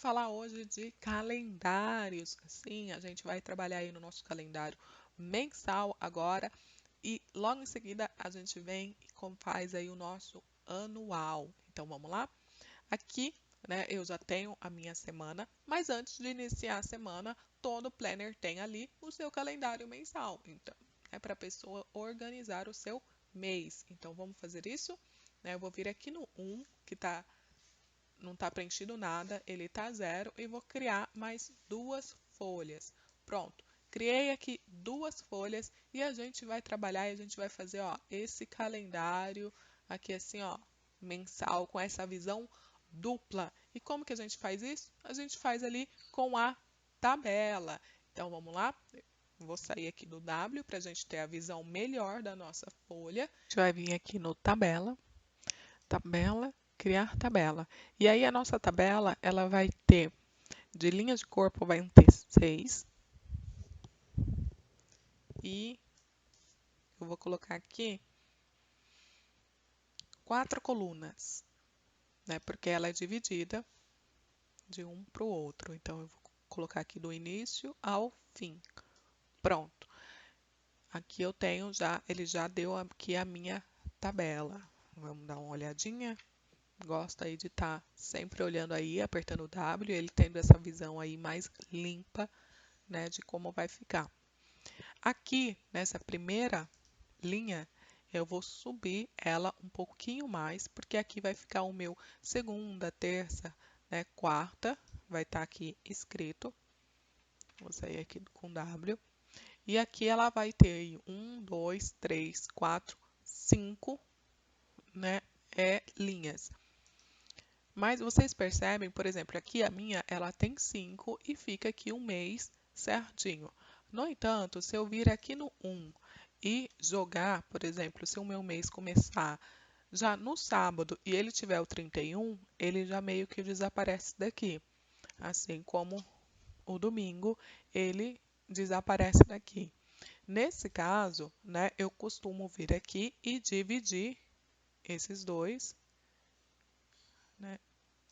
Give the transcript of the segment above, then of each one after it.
falar hoje de calendários. Sim, a gente vai trabalhar aí no nosso calendário mensal agora e logo em seguida a gente vem e faz aí o nosso anual. Então vamos lá? Aqui, né, eu já tenho a minha semana, mas antes de iniciar a semana, todo planner tem ali o seu calendário mensal. Então, é para a pessoa organizar o seu mês. Então vamos fazer isso? Né, eu vou vir aqui no 1, que não está preenchido nada, ele está zero, e vou criar mais duas folhas. Pronto, criei aqui duas folhas e a gente vai trabalhar e a gente vai fazer ó, esse calendário aqui assim, ó, mensal, com essa visão dupla. E como que a gente faz isso? A gente faz ali com a tabela. Então vamos lá? Vou sair aqui do W para a gente ter a visão melhor da nossa folha. A gente vai vir aqui no tabela, tabela, criar tabela. E aí a nossa tabela, ela vai ter, de linhas de corpo vai ter 6. E eu vou colocar aqui 4 colunas, né? Porque ela é dividida de um para o outro. Então eu vou colocar aqui do início ao fim. Pronto. Aqui eu tenho já, ele já deu aqui a minha tabela. Vamos dar uma olhadinha. Gosto aí de estar sempre olhando aí, apertando o W, ele tendo essa visão aí mais limpa, né, de como vai ficar. Aqui, nessa primeira linha, eu vou subir ela um pouquinho mais, porque aqui vai ficar o meu segunda, terça, né, quarta, vai estar aqui escrito. Vou sair aqui com W. E aqui ela vai ter aí 1, 2, 3, 4, 5, né, linhas. Mas vocês percebem, por exemplo, aqui a minha, ela tem 5 e fica aqui um mês certinho. No entanto, se eu vir aqui no 1 e jogar, por exemplo, se o meu mês começar já no sábado e ele tiver o 31, ele já meio que desaparece daqui. Assim como o domingo, ele desaparece daqui. Nesse caso, né, eu costumo vir aqui e dividir esses dois, né?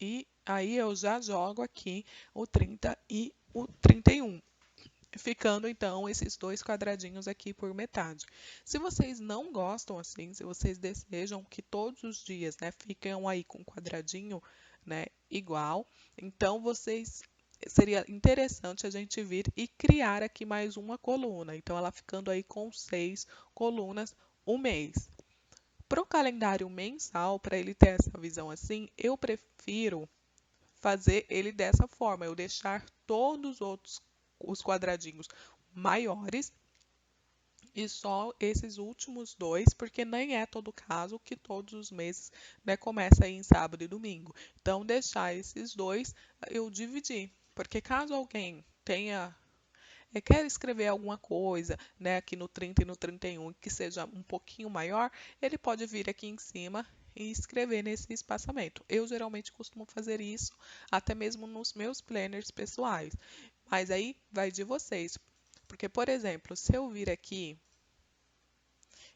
E aí eu já jogo aqui o 30 e o 31, ficando então esses dois quadradinhos aqui por metade. Se vocês não gostam assim, se vocês desejam que todos os dias, né, fiquem aí com um quadradinho, né, igual, então seria interessante a gente vir e criar aqui mais uma coluna. Então ela ficando aí com 6 colunas o mês. Para o calendário mensal, para ele ter essa visão assim, eu prefiro fazer ele dessa forma, eu deixar todos os quadradinhos maiores e só esses últimos dois, porque nem é todo caso que todos os meses, né, começa aí em sábado e domingo. Então, deixar esses dois, eu dividir, porque caso alguém tenha quer escrever alguma coisa, né, aqui no 30 e no 31, que seja um pouquinho maior, ele pode vir aqui em cima e escrever nesse espaçamento. Eu geralmente costumo fazer isso até mesmo nos meus planners pessoais, mas aí vai de vocês. Porque, por exemplo, se eu vir aqui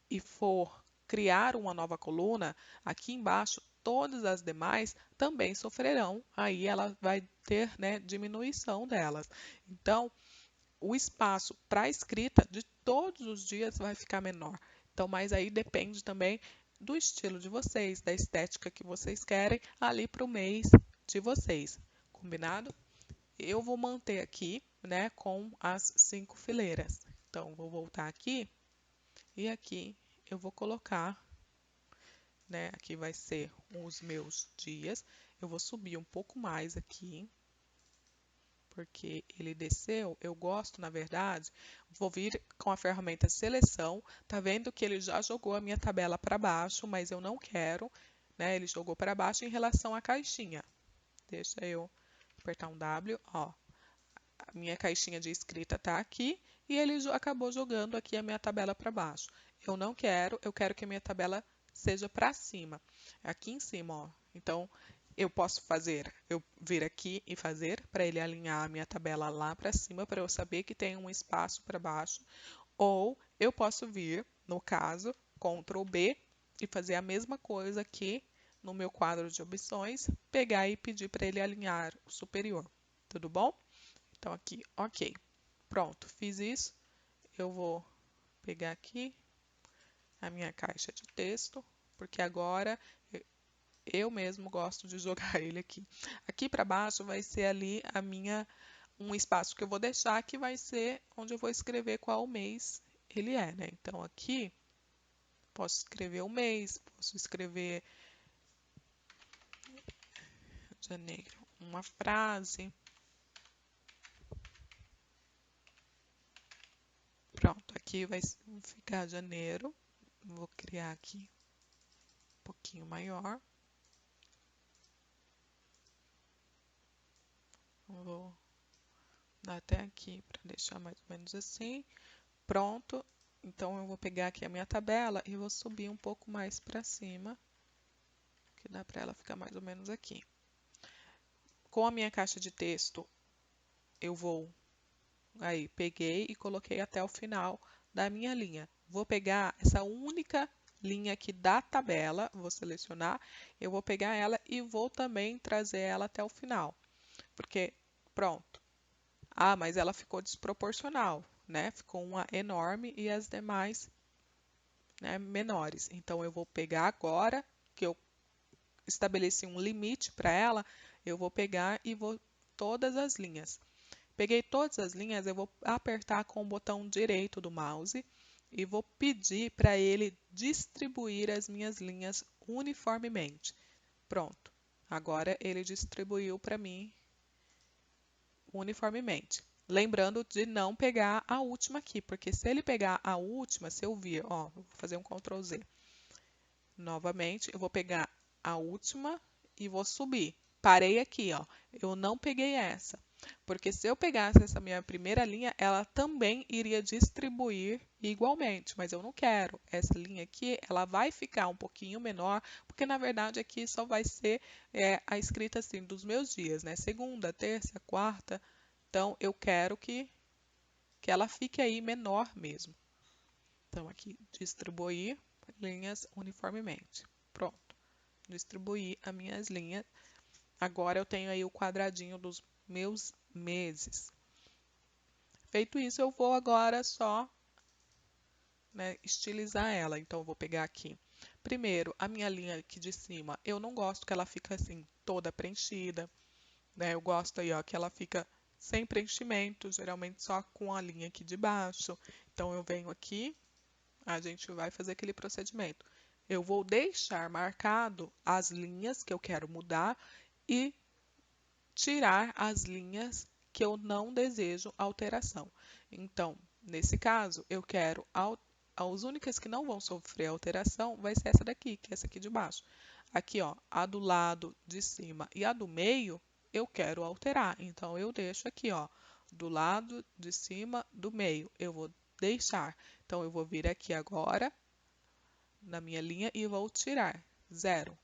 e for criar uma nova coluna, aqui embaixo todas as demais também sofrerão, aí ela vai ter, né, diminuição delas. Então, o espaço para a escrita de todos os dias vai ficar menor. Então, mas aí depende também do estilo de vocês, da estética que vocês querem ali para o mês de vocês. Combinado? Eu vou manter aqui, né, com as 5 fileiras. Então, vou voltar aqui e aqui eu vou colocar, né, aqui vai ser os meus dias. Eu vou subir um pouco mais aqui, porque ele desceu, eu gosto, na verdade, vou vir com a ferramenta seleção, tá vendo que ele já jogou a minha tabela para baixo, mas eu não quero, né? Ele jogou para baixo em relação à caixinha. Deixa eu apertar um W, ó. A minha caixinha de escrita tá aqui e ele acabou jogando aqui a minha tabela para baixo. Eu não quero, eu quero que a minha tabela seja para cima. Aqui em cima, ó. Então, eu posso fazer, eu vir aqui e fazer para ele alinhar a minha tabela lá para cima, para eu saber que tem um espaço para baixo. Ou eu posso vir, no caso, Ctrl B e fazer a mesma coisa aqui no meu quadro de opções, pegar e pedir para ele alinhar o superior. Tudo bom? Então aqui, ok. Pronto, fiz isso. Eu vou pegar aqui a minha caixa de texto, porque agora eu mesmo gosto de jogar ele aqui. Aqui para baixo vai ser ali um espaço que eu vou deixar, que vai ser onde eu vou escrever qual mês ele é, né? Então aqui posso escrever o mês, posso escrever janeiro, uma frase. Pronto, aqui vai ficar janeiro. Vou criar aqui um pouquinho maior. Vou dar até aqui para deixar mais ou menos assim. Pronto. Então eu vou pegar aqui a minha tabela e vou subir um pouco mais para cima, que dá para ela ficar mais ou menos aqui. Com a minha caixa de texto, eu vou aí peguei e coloquei até o final da minha linha. Vou pegar essa única linha aqui da tabela, vou selecionar, eu vou pegar ela e vou também trazer ela até o final. Porque, pronto. Ah, mas ela ficou desproporcional, né? Ficou uma enorme e as demais, né, menores. Então, eu vou pegar agora, que eu estabeleci um limite para ela, eu vou pegar e vou todas as linhas. Peguei todas as linhas, eu vou apertar com o botão direito do mouse e vou pedir para ele distribuir as minhas linhas uniformemente. Pronto. Agora ele distribuiu para mim uniformemente. Lembrando de não pegar a última aqui, porque se ele pegar a última, se eu vir, ó, vou fazer um Ctrl Z. Novamente, eu vou pegar a última e vou subir. Parei aqui, ó. Eu não peguei essa, porque se eu pegasse essa minha primeira linha, ela também iria distribuir igualmente, mas eu não quero. Essa linha aqui, ela vai ficar um pouquinho menor, porque na verdade aqui só vai ser a escrita assim dos meus dias, né? Segunda, terça, quarta. Então eu quero que ela fique aí menor mesmo. Então aqui distribuir linhas uniformemente. Pronto. Distribuir as minhas linhas. Agora eu tenho aí o quadradinho dos meus meses. Feito isso, eu vou agora só, né, estilizar ela. Então, eu vou pegar aqui. Primeiro, a minha linha aqui de cima, eu não gosto que ela fique assim, toda preenchida, né? Eu gosto aí, ó, que ela fica sem preenchimento, geralmente só com a linha aqui de baixo. Então, eu venho aqui, a gente vai fazer aquele procedimento. Eu vou deixar marcado as linhas que eu quero mudar e tirar as linhas que eu não desejo alteração. Então, nesse caso, eu quero as únicas que não vão sofrer alteração vai ser essa daqui, que é essa aqui de baixo. Aqui, ó, a do lado de cima e a do meio, eu quero alterar. Então, eu deixo aqui, ó, do lado de cima, do meio. Eu vou deixar. Então, eu vou vir aqui agora, na minha linha, e vou tirar. 0.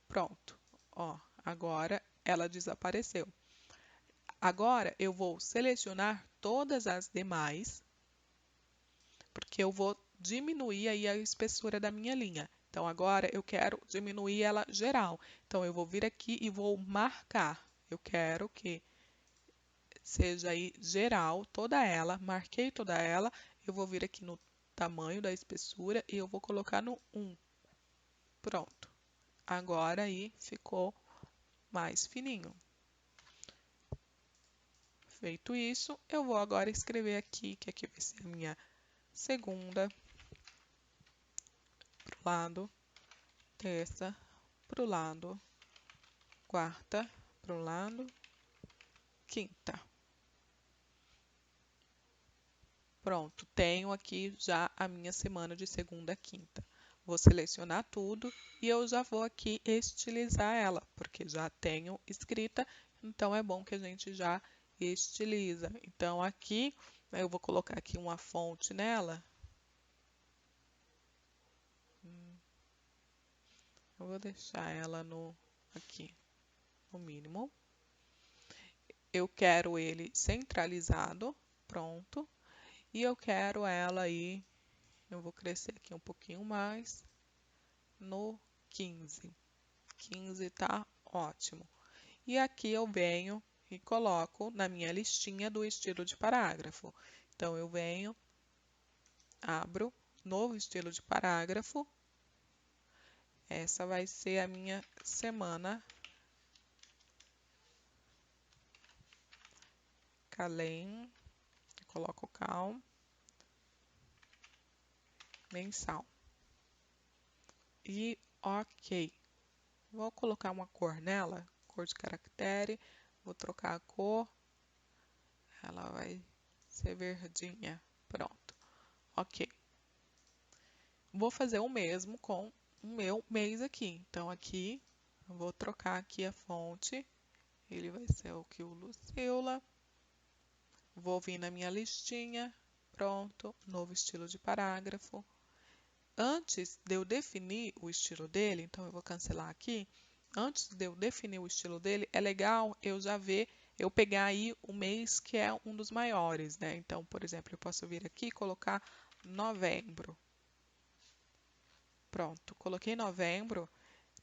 Pronto. Ó, agora ela desapareceu. Agora eu vou selecionar todas as demais, porque eu vou diminuir aí a espessura da minha linha. Então agora eu quero diminuir ela geral. Então eu vou vir aqui e vou marcar. Eu quero que seja aí geral, toda ela, marquei toda ela. Eu vou vir aqui no tamanho da espessura e eu vou colocar no 1. Pronto. Agora aí ficou mais fininho. Feito isso, eu vou agora escrever aqui, que aqui vai ser a minha segunda pro lado, terça pro lado, quarta pro lado, quinta. Pronto, tenho aqui já a minha semana de segunda a quinta. Vou selecionar tudo e eu já vou aqui estilizar ela, porque já tenho escrita, então é bom que a gente já estiliza. Então aqui, eu vou colocar aqui uma fonte nela. Eu vou deixar ela aqui no mínimo. Eu quero ele centralizado, pronto. E eu quero ela aí, eu vou crescer aqui um pouquinho mais, no 15. 15 tá ótimo. E aqui eu venho e coloco na minha listinha do estilo de parágrafo. Então, eu venho, abro, novo estilo de parágrafo. Essa vai ser a minha semana coloco calm, mensal. E ok. Vou colocar uma cor nela, cor de caractere, vou trocar a cor, ela vai ser verdinha, pronto, ok. Vou fazer o mesmo com o meu mês aqui, então aqui, eu vou trocar aqui a fonte, ele vai ser o que o Lucila, vou vir na minha listinha, pronto, novo estilo de parágrafo. Antes de eu definir o estilo dele, então eu vou cancelar aqui. Antes de eu definir o estilo dele, é legal eu já ver, eu pegar aí o mês que é um dos maiores, né? Então, por exemplo, eu posso vir aqui e colocar novembro. Pronto, coloquei novembro,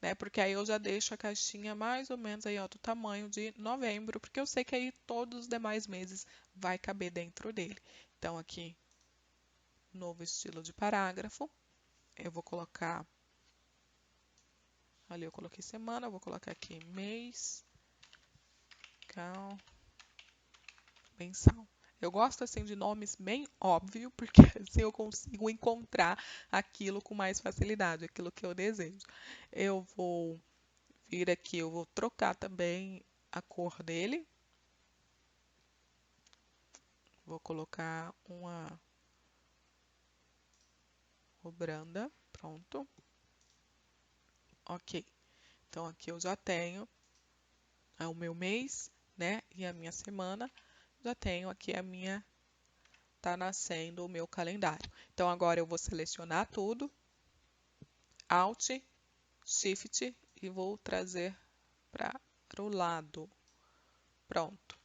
né? Porque aí eu já deixo a caixinha mais ou menos aí, ó, do tamanho de novembro, porque eu sei que aí todos os demais meses vai caber dentro dele. Então, aqui, novo estilo de parágrafo. Eu vou colocar, ali eu coloquei semana, eu vou colocar aqui mês, mensal. Eu gosto assim de nomes bem óbvio, porque assim eu consigo encontrar aquilo com mais facilidade, aquilo que eu desejo. Eu vou vir aqui, eu vou trocar também a cor dele. Vou colocar uma branda, pronto. Ok. Então aqui eu já tenho o meu mês, né? E a minha semana. Já tenho aqui a minha, tá nascendo o meu calendário. Então agora eu vou selecionar tudo, Alt, Shift e vou trazer para o lado. Pronto.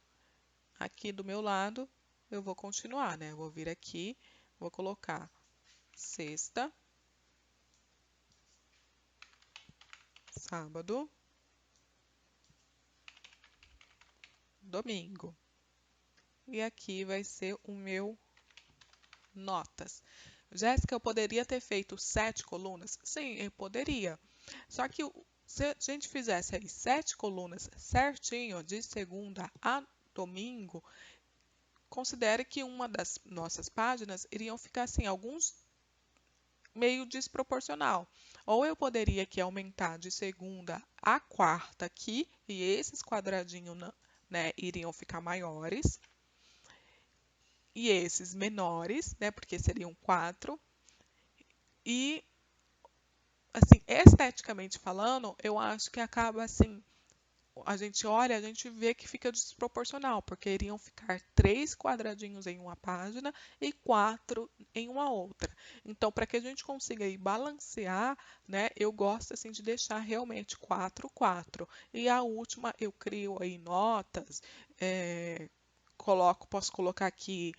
Aqui do meu lado eu vou continuar, né? Eu vou vir aqui, vou colocar sexta, sábado, domingo. E aqui vai ser o meu notas. Jéssica, eu poderia ter feito 7 colunas? Sim, eu poderia. Só que se a gente fizesse aí 7 colunas certinho, de segunda a domingo, considere que uma das nossas páginas iriam ficar assim, alguns meio desproporcional. Ou eu poderia aqui aumentar de segunda a quarta aqui, e esses quadradinhos, né, iriam ficar maiores. E esses menores, né, porque seriam 4. E, assim, esteticamente falando, eu acho que acaba assim, a gente olha, a gente vê que fica desproporcional, porque iriam ficar 3 quadradinhos em uma página e 4 em uma outra. Então, para que a gente consiga aí balancear, né, eu gosto assim de deixar realmente 4, 4. E a última eu crio aí notas, posso colocar aqui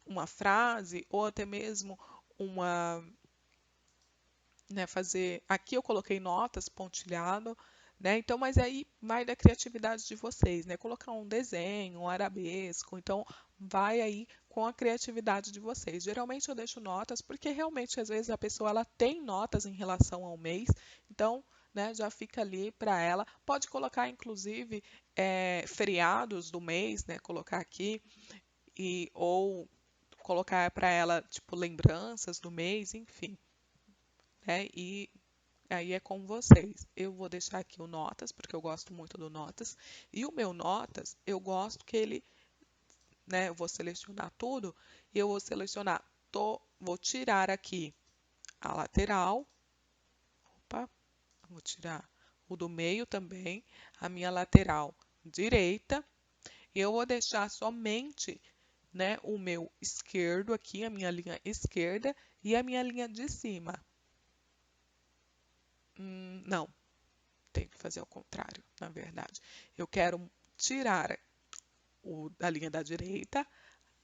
uma frase ou até mesmo uma, né, fazer. Aqui eu coloquei notas, pontilhado, né? Então, mas aí vai da criatividade de vocês, né? Colocar um desenho, um arabesco, então vai aí com a criatividade de vocês. Geralmente eu deixo notas porque realmente às vezes a pessoa ela tem notas em relação ao mês, então, né, já fica ali para ela. Pode colocar inclusive feriados do mês, né? Colocar aqui e ou colocar para ela tipo lembranças do mês, enfim, né? E aí é com vocês. Eu vou deixar aqui o notas, porque eu gosto muito do notas. E o meu notas, eu gosto que ele, né, eu vou selecionar tudo e eu vou selecionar, vou tirar aqui a lateral. Opa, vou tirar o do meio também, a minha lateral direita. E eu vou deixar somente, né, o meu esquerdo aqui, a minha linha esquerda e a minha linha de cima. Não, tem que fazer ao contrário, na verdade. Eu quero tirar da linha da direita,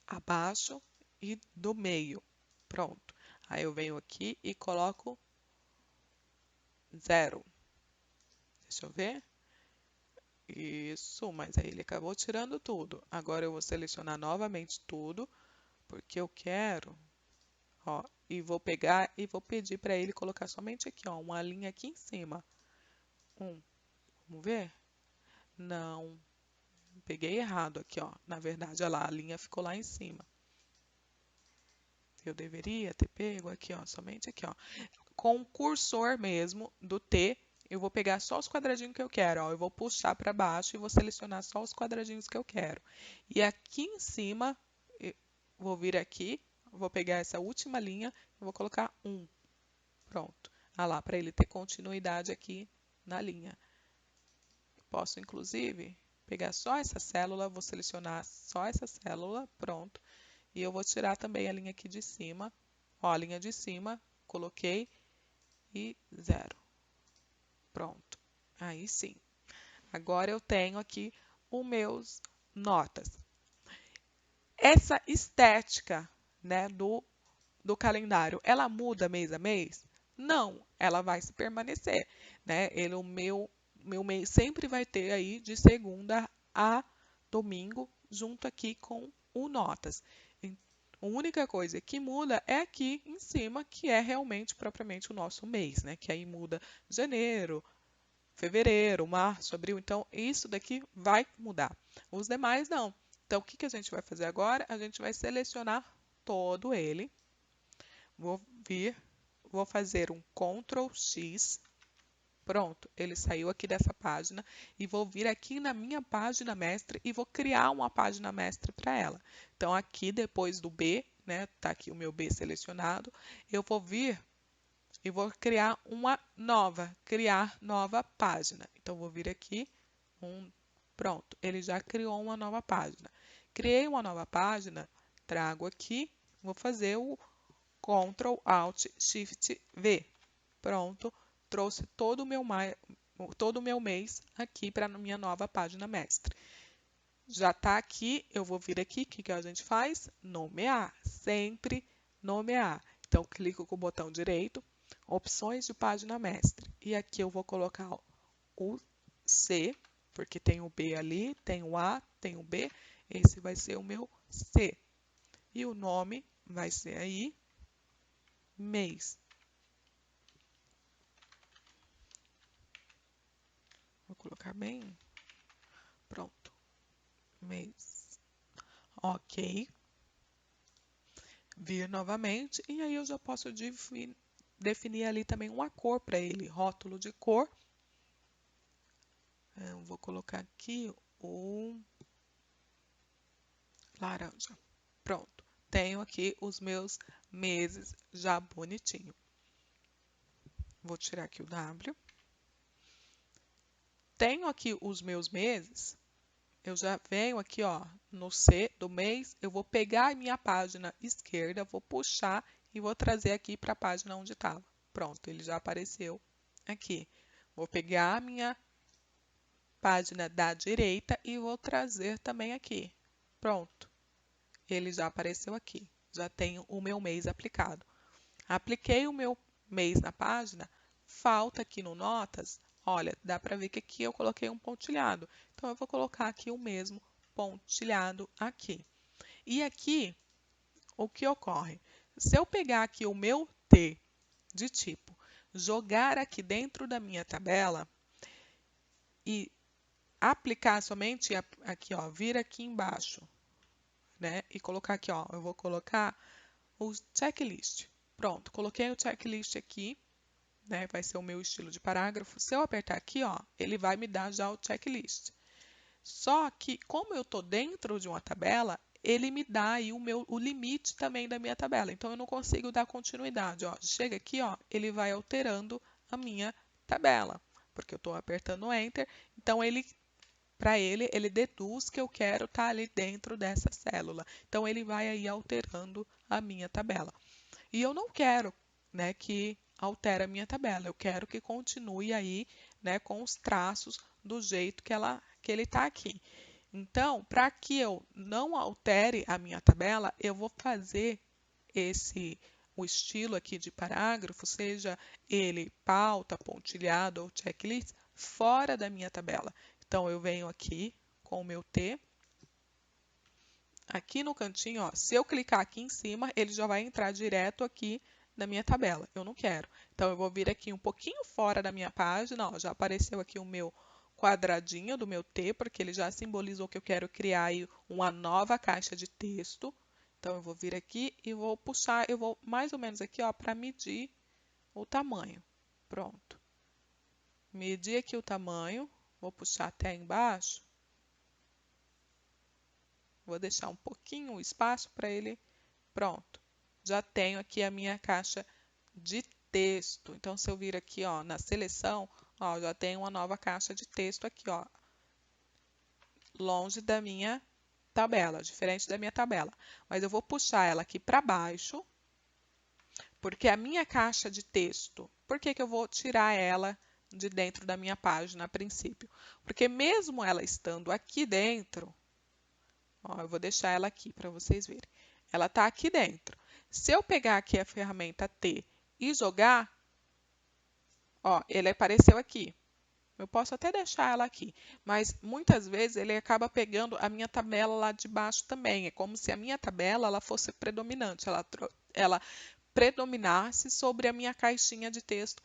abaixo e do meio. Pronto. Aí eu venho aqui e coloco 0. Deixa eu ver. Isso, mas aí ele acabou tirando tudo. Agora eu vou selecionar novamente tudo, porque eu quero, ó, e vou pegar e vou pedir para ele colocar somente aqui, ó, uma linha aqui em cima. Vamos ver? Não, peguei errado aqui, ó. Na verdade, olha lá, a linha ficou lá em cima. Eu deveria ter pego aqui, ó, somente aqui, ó. Com o cursor mesmo do T, eu vou pegar só os quadradinhos que eu quero, ó. Eu vou puxar para baixo e vou selecionar só os quadradinhos que eu quero. E aqui em cima, eu vou vir aqui, vou pegar essa última linha e vou colocar 1. Pronto. Ah lá, para ele ter continuidade aqui na linha. Posso, inclusive, pegar só essa célula, vou selecionar só essa célula, pronto. E eu vou tirar também a linha aqui de cima. Ó, a linha de cima, coloquei e 0. Pronto. Aí sim. Agora eu tenho aqui os meus notas. Essa estética, né, do calendário, ela muda mês a mês? Não, ela vai se permanecer, né? O meu mês sempre vai ter aí de segunda a domingo, junto aqui com o notas. A única coisa que muda é aqui em cima, que é realmente propriamente o nosso mês, né? Que aí muda janeiro, fevereiro, março, abril. Então, isso daqui vai mudar. Os demais não. Então, o que a gente vai fazer agora? A gente vai selecionar todo ele. Vou vir, vou fazer um Ctrl X. Pronto, ele saiu aqui dessa página e vou vir aqui na minha página mestre e vou criar uma página mestre para ela. Então, aqui depois do B, né, tá aqui o meu B selecionado, eu vou vir e vou criar criar nova página. Então, vou vir aqui, pronto, ele já criou uma nova página. Criei uma nova página, trago aqui, vou fazer o Ctrl Alt Shift V. Pronto, trouxe todo o meu mês aqui para a minha nova página mestre. Já está aqui, eu vou vir aqui, o que a gente faz? Nomear, sempre nomear. Então, clico com o botão direito, opções de página mestre. E aqui eu vou colocar o C, porque tem o B ali, tem o A, tem o B. Esse vai ser o meu C. E o nome vai ser aí mês. Vou colocar bem. Pronto. Mês. Ok. Vir novamente. E aí eu já posso definir ali também uma cor para ele. Rótulo de cor. Eu vou colocar aqui o laranja. Pronto. Tenho aqui os meus meses já bonitinho. Vou tirar aqui o W. Tenho aqui os meus meses. Eu já venho aqui, ó, no C do mês, eu vou pegar a minha página esquerda, vou puxar e vou trazer aqui para a página onde estava. Pronto, ele já apareceu aqui. Vou pegar a minha página da direita e vou trazer também aqui. Pronto, ele já apareceu aqui. Já tenho o meu mês aplicado. Apliquei o meu mês na página, falta aqui no Notas, olha, dá para ver que aqui eu coloquei um pontilhado. Então, eu vou colocar aqui o mesmo pontilhado aqui. E aqui, o que ocorre? Se eu pegar aqui o meu T de tipo, jogar aqui dentro da minha tabela e aplicar somente aqui, ó, vir aqui embaixo, né? E colocar aqui, ó, eu vou colocar o checklist. Pronto, coloquei o checklist aqui, né? Vai ser o meu estilo de parágrafo. Se eu apertar aqui, ó, ele vai me dar já o checklist. Só que, como eu estou dentro de uma tabela, ele me dá aí o limite também da minha tabela. Então, eu não consigo dar continuidade. Ó. Chega aqui, ó, ele vai alterando a minha tabela, porque eu estou apertando Enter. Então, para ele deduz que eu quero estar ali dentro dessa célula. Então, ele vai aí alterando a minha tabela. E eu não quero, né, que altere a minha tabela. Eu quero que continue aí, né, com os traços do jeito que ele está aqui. Então, para que eu não altere a minha tabela, eu vou fazer o estilo aqui de parágrafo, seja ele pauta, pontilhado ou checklist, fora da minha tabela. Então, eu venho aqui com o meu T. Aqui no cantinho, ó, se eu clicar aqui em cima, ele já vai entrar direto aqui na minha tabela. Eu não quero. Então, eu vou vir aqui um pouquinho fora da minha página. Ó, já apareceu aqui o meu quadradinho do meu T, porque ele já simbolizou que eu quero criar aí uma nova caixa de texto. Então, eu vou vir aqui e vou puxar, eu vou mais ou menos aqui, ó, para medir o tamanho. Pronto. Medir aqui o tamanho, vou puxar até embaixo. Vou deixar um pouquinho o espaço para ele. Pronto. Já tenho aqui a minha caixa de texto. Então, se eu vir aqui, ó, na seleção, ó, já tenho uma nova caixa de texto aqui, ó, longe da minha tabela, diferente da minha tabela. Mas eu vou puxar ela aqui para baixo, porque a minha caixa de texto, por que que eu vou tirar ela de dentro da minha página a princípio? Porque mesmo ela estando aqui dentro, ó, eu vou deixar ela aqui para vocês verem. Ela está aqui dentro. Se eu pegar aqui a ferramenta T e jogar, ó, ele apareceu aqui. Eu posso até deixar ela aqui, mas muitas vezes ele acaba pegando a minha tabela lá de baixo também. É como se a minha tabela ela fosse predominante, ela predominasse sobre a minha caixinha de texto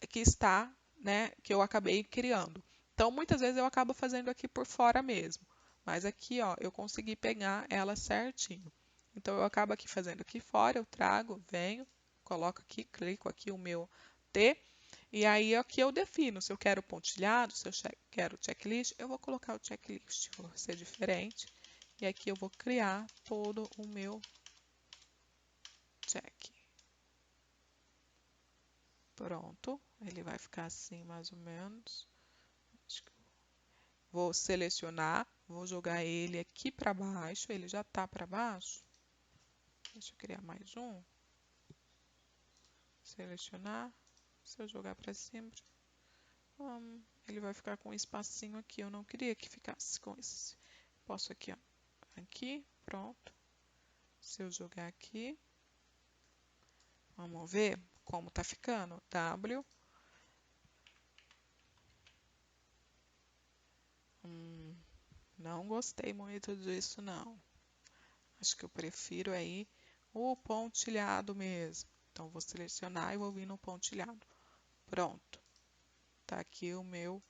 que está, né, que eu acabei criando. Então, muitas vezes eu acabo fazendo aqui por fora mesmo, mas aqui, ó, eu consegui pegar ela certinho. Então, eu acabo aqui fazendo aqui fora, eu trago, venho, coloco aqui, clico aqui o meu T, e aí aqui eu defino se eu quero pontilhado, se eu quero checklist, eu vou colocar o checklist, vou ser diferente, e aqui eu vou criar todo o meu check. Pronto, ele vai ficar assim mais ou menos. Vou selecionar, vou jogar ele aqui para baixo, ele já está para baixo. Deixa eu criar mais um. Selecionar, se eu jogar para cima, ele vai ficar com um espacinho aqui. Eu não queria que ficasse com esse. Posso aqui, ó, aqui, pronto. Se eu jogar aqui, vamos ver como tá ficando. W. Não gostei muito disso, não. Acho que eu prefiro aí o pontilhado mesmo. Então, vou selecionar e vou vir no pontilhado. Pronto. Tá aqui o meu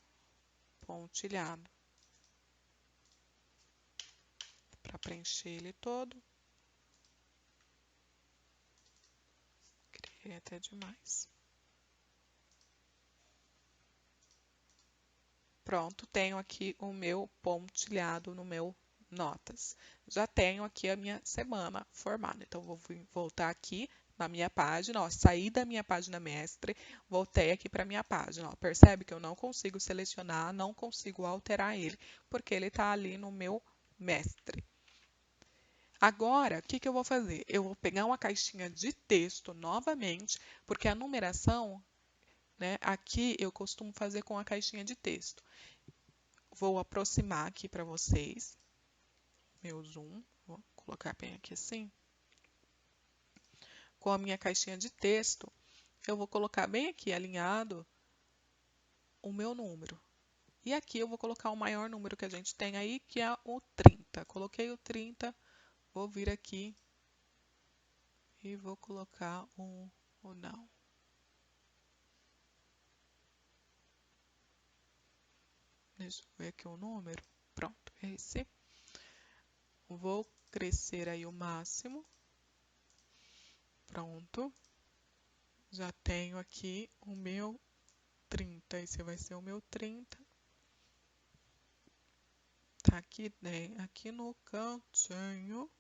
pontilhado. Para preencher ele todo. Criei até demais. Pronto, tenho aqui o meu pontilhado no meu notas. Já tenho aqui a minha semana formada. Então, vou voltar aqui na minha página, ó, saí da minha página mestre, voltei aqui para minha página. Ó, percebe que eu não consigo selecionar, não consigo alterar ele, porque ele está ali no meu mestre. Agora, o que que eu vou fazer? Eu vou pegar uma caixinha de texto novamente, porque a numeração, né, aqui eu costumo fazer com a caixinha de texto. Vou aproximar aqui para vocês, meu zoom, vou colocar bem aqui assim. Com a minha caixinha de texto, eu vou colocar bem aqui alinhado o meu número. E aqui eu vou colocar o maior número que a gente tem aí, que é o 30. Coloquei o 30, vou vir aqui e vou colocar o não. Deixa eu ver aqui o número. Pronto, esse. Vou crescer aí o máximo. Pronto. Já tenho aqui o meu 30. Esse vai ser o meu 30. Tá aqui, né? Aqui no cantinho.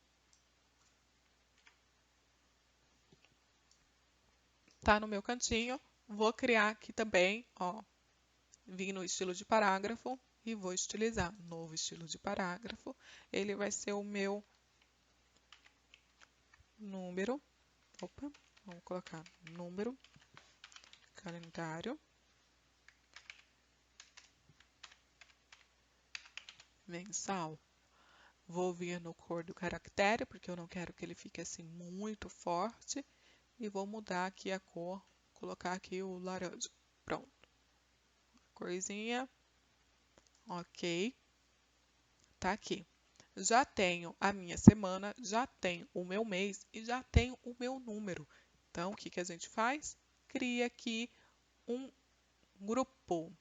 Tá no meu cantinho. Vou criar aqui também, ó. Vim no estilo de parágrafo e vou estilizar. Novo estilo de parágrafo. Ele vai ser o meu número. Opa, vamos colocar número, calendário, mensal. Vou vir no cor do caractere, porque eu não quero que ele fique assim muito forte. e vou mudar aqui a cor, colocar aqui o laranja. Pronto. Corzinha. Ok. Tá aqui. Já tenho a minha semana, já tenho o meu mês e já tenho o meu número. Então, o que que a gente faz? Cria aqui um grupo.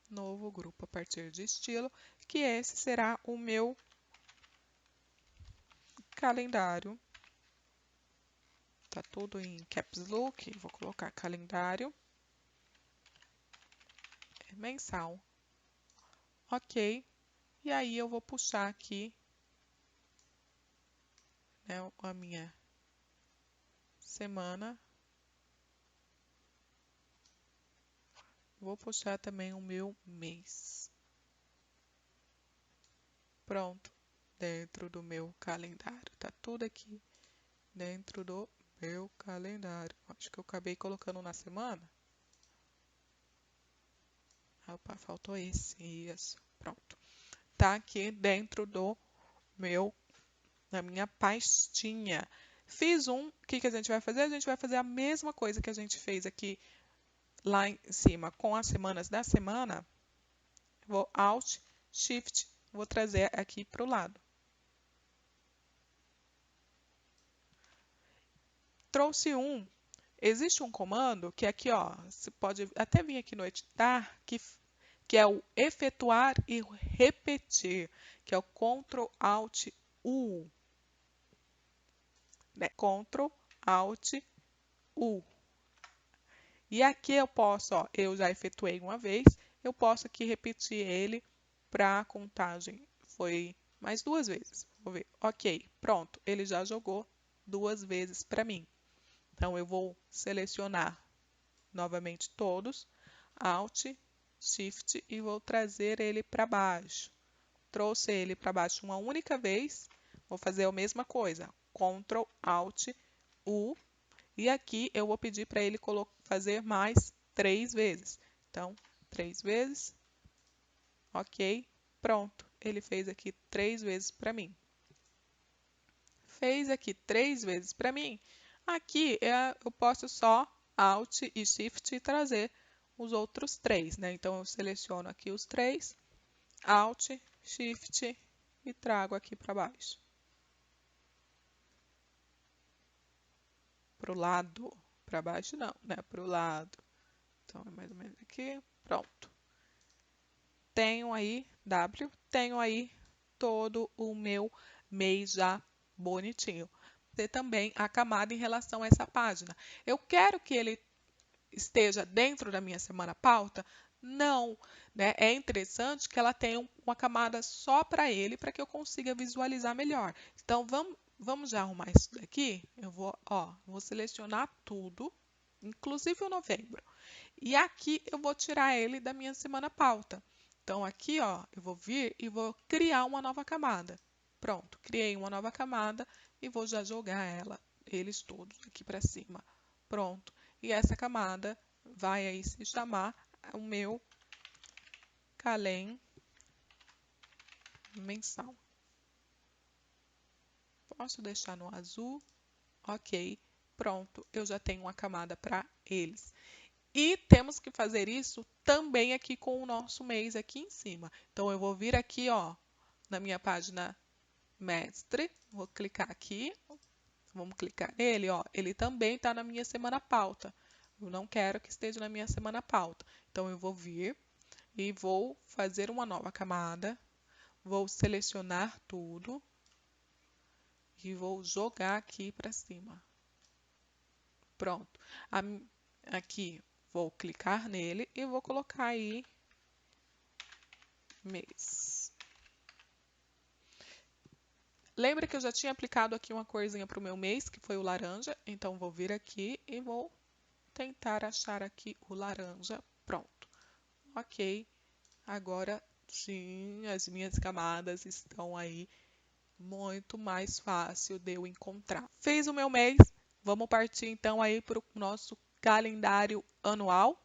Novo grupo a partir de estilo, que esse será o meu calendário. Tá tudo em caps lock, vou colocar calendário mensal. Ok. E aí eu vou puxar aqui, né, a minha semana. Vou puxar também o meu mês. Pronto. Dentro do meu calendário. Tá tudo aqui dentro do meu calendário. Acho que eu acabei colocando na semana. Opa, faltou esse. Isso. Pronto. Tá aqui dentro do meu, na minha pastinha. Fiz um, o que que a gente vai fazer? A gente vai fazer a mesma coisa que a gente fez aqui lá em cima com as semanas da semana. Vou Alt, Shift, vou trazer aqui para o lado. Trouxe um. Existe um comando que aqui, ó, você pode até vir aqui no editar, que é o efetuar e repetir, que é o Ctrl Alt U. Né? Ctrl Alt U. E aqui eu posso, ó, eu já efetuei uma vez, eu posso aqui repetir ele para a contagem. Foi mais 2 vezes. Vou ver. Ok, pronto. Ele já jogou 2 vezes para mim. Então eu vou selecionar novamente todos, Alt, Shift e vou trazer ele para baixo. Trouxe ele para baixo uma única vez, vou fazer a mesma coisa, Ctrl, Alt, U, e aqui eu vou pedir para ele fazer mais 3 vezes. Então, 3 vezes, ok, pronto. Ele fez aqui 3 vezes para mim. Fez aqui 3 vezes para mim. Aqui eu posso só Alt e Shift e trazer os outros 3, né? Então, eu seleciono aqui os 3, Alt, Shift e trago aqui para baixo. Para o lado. Para baixo não, né? Para o lado. Então, é mais ou menos aqui. Pronto. Tenho aí, tenho aí todo o meu mês já bonitinho. Ter também a camada em relação a essa página. Eu quero que ele esteja dentro da minha semana pauta? Não, né? É interessante que ela tenha uma camada só para ele, para que eu consiga visualizar melhor. Então, vamos já arrumar isso daqui? Eu vou selecionar tudo, inclusive o novembro. E aqui eu vou tirar ele da minha semana pauta. Então, aqui, ó, eu vou vir e vou criar uma nova camada. Pronto, criei uma nova camada e vou já jogar eles todos aqui para cima. Pronto. E essa camada vai aí se chamar o meu calem mensal. Posso deixar no azul? Ok. Pronto, eu já tenho uma camada para eles. E temos que fazer isso também aqui com o nosso mês aqui em cima. Então, eu vou vir aqui, ó, na minha página mestre, vou clicar aqui, vamos clicar nele, ó, ele também está na minha semana pauta. Eu não quero que esteja na minha semana pauta. Então, eu vou vir e vou fazer uma nova camada, vou selecionar tudo e vou jogar aqui para cima. Pronto. Aqui vou clicar nele e vou colocar aí mês. Lembra que eu já tinha aplicado aqui uma corzinha para o meu mês, que foi o laranja. Então, vou vir aqui e vou tentar achar aqui o laranja. Pronto. Ok. Agora, sim, as minhas camadas estão aí muito mais fácil de eu encontrar. Fiz o meu mês. Vamos partir, então, aí para o nosso calendário anual.